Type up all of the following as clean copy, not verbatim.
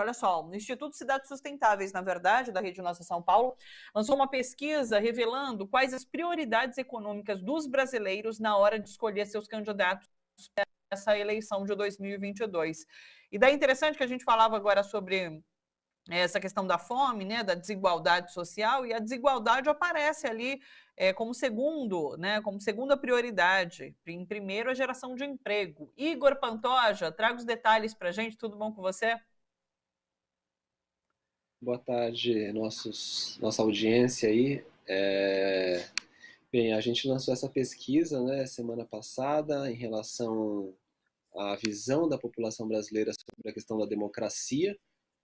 olha só, o Instituto Cidades Sustentáveis, na verdade, da Rede Nossa São Paulo, lançou uma pesquisa revelando quais as prioridades econômicas dos brasileiros na hora de escolher seus candidatos para essa eleição de 2022. E daí é interessante que a gente falava agora sobre essa questão da fome, né, da desigualdade social, e a desigualdade aparece ali como segundo, né, como segunda prioridade. Em primeiro, a geração de emprego. Igor Pantoja, traga os detalhes para a gente, tudo bom com você? Boa tarde, nossa audiência aí. Bem, a gente lançou essa pesquisa, né, semana passada em relação à visão da população brasileira sobre a questão da democracia,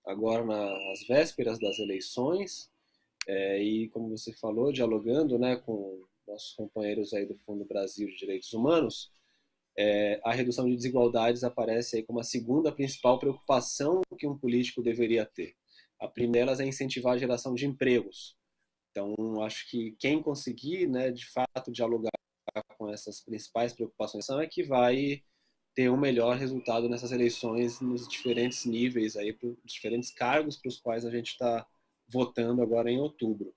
agora nas vésperas das eleições, e como você falou, dialogando, né, com nossos companheiros aí do Fundo Brasil de Direitos Humanos, a redução de desigualdades aparece aí como a segunda principal preocupação que um político deveria ter. A primeira delas é incentivar a geração de empregos. Então, acho que quem conseguir, né, de fato, dialogar com essas principais preocupações é que vai ter um melhor resultado nessas eleições nos diferentes níveis, aí, os diferentes cargos para os quais a gente está votando agora em outubro.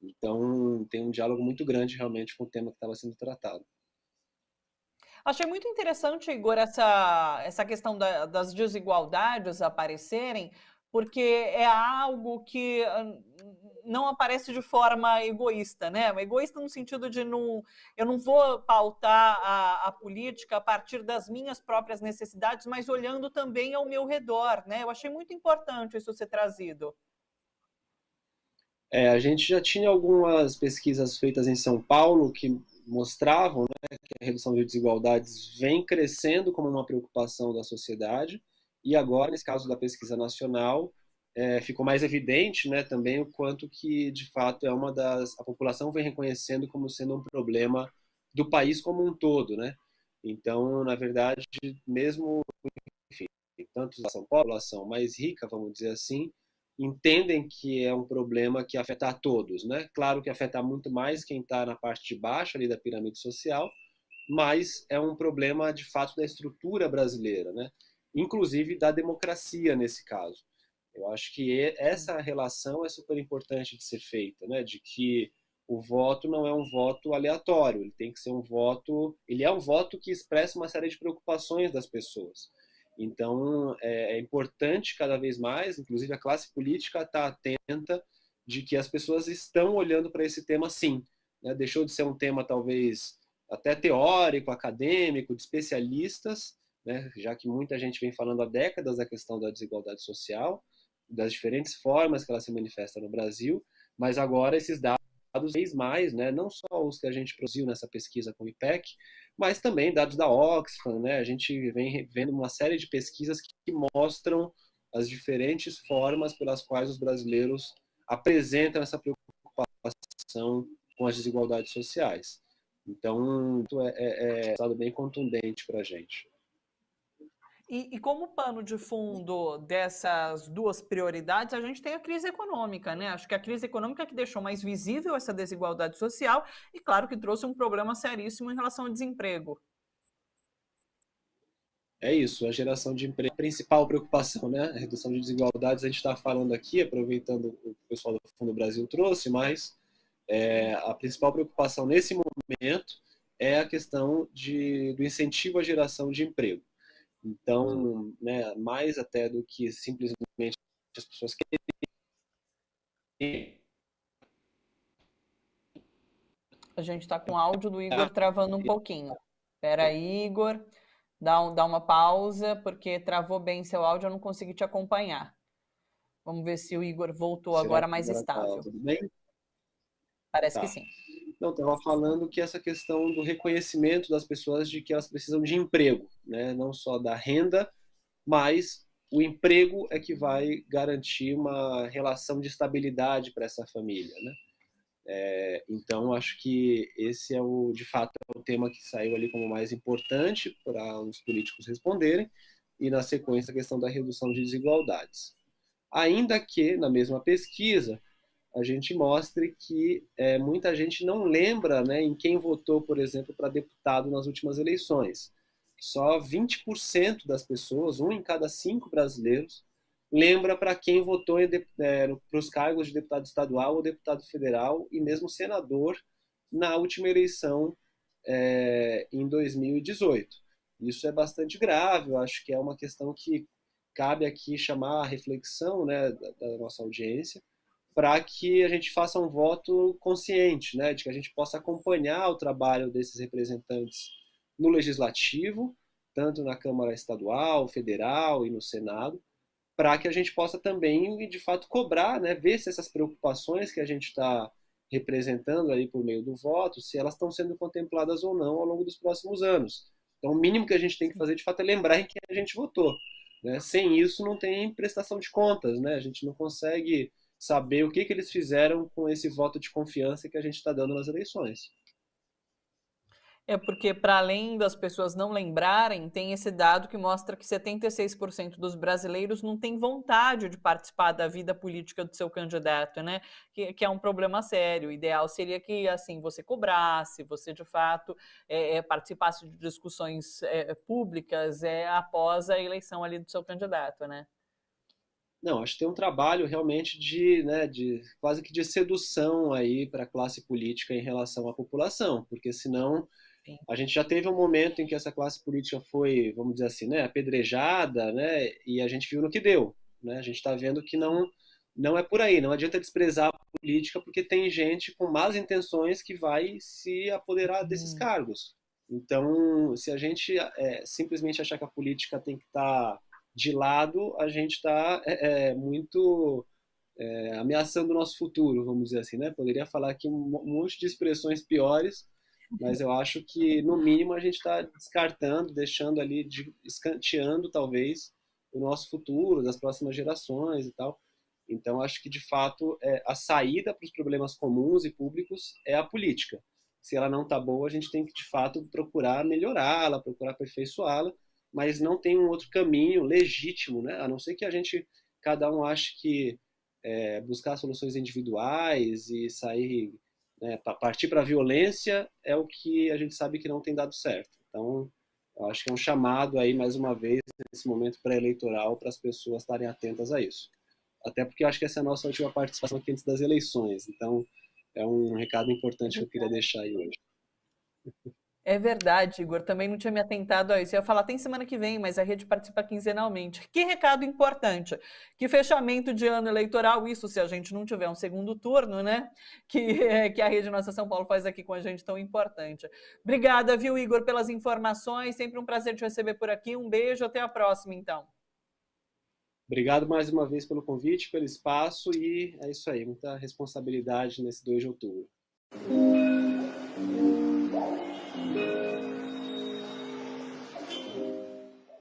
Então, tem um diálogo muito grande realmente com o tema que estava sendo tratado. Achei muito interessante, Igor, essa questão das desigualdades aparecerem, porque é algo que não aparece de forma egoísta, né? Egoísta no sentido de eu não vou pautar a política a partir das minhas próprias necessidades, mas olhando também ao meu redor, né? Eu achei muito importante isso ser trazido. A gente já tinha algumas pesquisas feitas em São Paulo que mostravam, né, que a redução de desigualdades vem crescendo como uma preocupação da sociedade, e agora, nesse caso da pesquisa nacional, ficou mais evidente, né, também o quanto que, de fato, a população vem reconhecendo como sendo um problema do país como um todo, né? Então, na verdade, mesmo, enfim, tanto a São Paulo, a população mais rica, vamos dizer assim, entendem que é um problema que afeta a todos, né? Claro que afeta muito mais quem está na parte de baixo ali da pirâmide social, mas é um problema de fato da estrutura brasileira, né? Inclusive da democracia nesse caso. Eu acho que essa relação é super importante de ser feita, né? De que o voto não é um voto aleatório, ele tem que ser um voto, ele é um voto que expressa uma série de preocupações das pessoas. Então, é importante cada vez mais, inclusive a classe política está atenta de que as pessoas estão olhando para esse tema sim. Né? Deixou de ser um tema talvez até teórico, acadêmico, de especialistas, né? Já que muita gente vem falando há décadas da questão da desigualdade social, das diferentes formas que ela se manifesta no Brasil, mas agora esses dados vez mais, né, não só os que a gente produziu nessa pesquisa com o IPEC, mas também dados da Oxfam, né, a gente vem vendo uma série de pesquisas que mostram as diferentes formas pelas quais os brasileiros apresentam essa preocupação com as desigualdades sociais. Então, é um dado bem contundente para a gente. E como pano de fundo dessas duas prioridades, a gente tem a crise econômica, né? Acho que a crise econômica que deixou mais visível essa desigualdade social e, claro, que trouxe um problema seríssimo em relação ao desemprego. É isso, a geração de emprego, a principal preocupação, né? A redução de desigualdades, a gente está falando aqui, aproveitando o que o pessoal do Fundo Brasil trouxe, mas a principal preocupação nesse momento é a questão do incentivo à geração de emprego. Então, né, mais até do que simplesmente as pessoas querem. A gente está com o áudio do Igor travando um pouquinho. Espera aí, Igor, dá uma pausa, porque travou bem seu áudio, eu não consegui te acompanhar. Vamos ver se o Igor voltou Será agora que mais agora está estável. tudo bem? Parece que Tá. sim. Não, estava falando que essa questão do reconhecimento das pessoas de que elas precisam de emprego, né? Não só da renda, mas o emprego é que vai garantir uma relação de estabilidade para essa família, né? Então, acho que esse é de fato, é o tema que saiu ali como mais importante para os políticos responderem, e na sequência a questão da redução de desigualdades. Ainda que, na mesma pesquisa, a gente mostre que muita gente não lembra, né, em quem votou, por exemplo, para deputado nas últimas eleições. Só 20% das pessoas, um em cada 5 brasileiros, lembra para quem votou para os cargos de deputado estadual ou deputado federal e mesmo senador na última eleição em 2018. Isso é bastante grave, eu acho que é uma questão que cabe aqui chamar a reflexão, né, da nossa audiência, para que a gente faça um voto consciente, né, de que a gente possa acompanhar o trabalho desses representantes no Legislativo, tanto na Câmara Estadual, Federal e no Senado, para que a gente possa também, de fato, cobrar, né, ver se essas preocupações que a gente está representando aí por meio do voto, se elas estão sendo contempladas ou não ao longo dos próximos anos. Então, o mínimo que a gente tem que fazer, de fato, é lembrar em quem a gente votou. Né? Sem isso, não tem prestação de contas, né? A gente não consegue saber o que eles fizeram com esse voto de confiança que a gente está dando nas eleições. É porque, para além das pessoas não lembrarem, tem esse dado que mostra que 76% dos brasileiros não têm vontade de participar da vida política do seu candidato, né? Que é um problema sério. O ideal seria que, assim, você cobrasse, você, de fato, participasse de discussões públicas após a eleição ali do seu candidato, né? Não, acho que tem um trabalho realmente de quase que de sedução aí para a classe política em relação à população, porque senão Sim. a gente já teve um momento em que essa classe política foi, vamos dizer assim, né, apedrejada, né, e a gente viu no que deu, né? A gente está vendo que não é por aí, não adianta desprezar a política porque tem gente com más intenções que vai se apoderar desses cargos. Então, se a gente simplesmente achar que a política tem que estar de lado, a gente está muito ameaçando o nosso futuro, vamos dizer assim, né? Poderia falar aqui um monte de expressões piores, mas eu acho que, no mínimo, a gente está descartando, deixando ali, escanteando, talvez, o nosso futuro, das próximas gerações e tal. Então, acho que, de fato, a saída para os problemas comuns e públicos é a política. Se ela não está boa, a gente tem que, de fato, procurar melhorá-la, procurar aperfeiçoá-la, mas não tem um outro caminho legítimo, né? A não ser que a gente, cada um ache que buscar soluções individuais e sair, né, partir para a violência é o que a gente sabe que não tem dado certo. Então, eu acho que é um chamado aí, mais uma vez, nesse momento pré-eleitoral, para as pessoas estarem atentas a isso. Até porque eu acho que essa é a nossa última participação aqui antes das eleições. Então, é um recado importante que eu queria deixar aí hoje. É verdade, Igor. Também não tinha me atentado a isso. Eu ia falar, tem semana que vem, mas a rede participa quinzenalmente. Que recado importante. Que fechamento de ano eleitoral, isso se a gente não tiver um segundo turno, né? Que a Rede Nossa São Paulo faz aqui com a gente tão importante. Obrigada, viu, Igor, pelas informações. Sempre um prazer te receber por aqui. Um beijo, até a próxima, então. Obrigado mais uma vez pelo convite, pelo espaço e é isso aí, muita responsabilidade nesse 2 de outubro.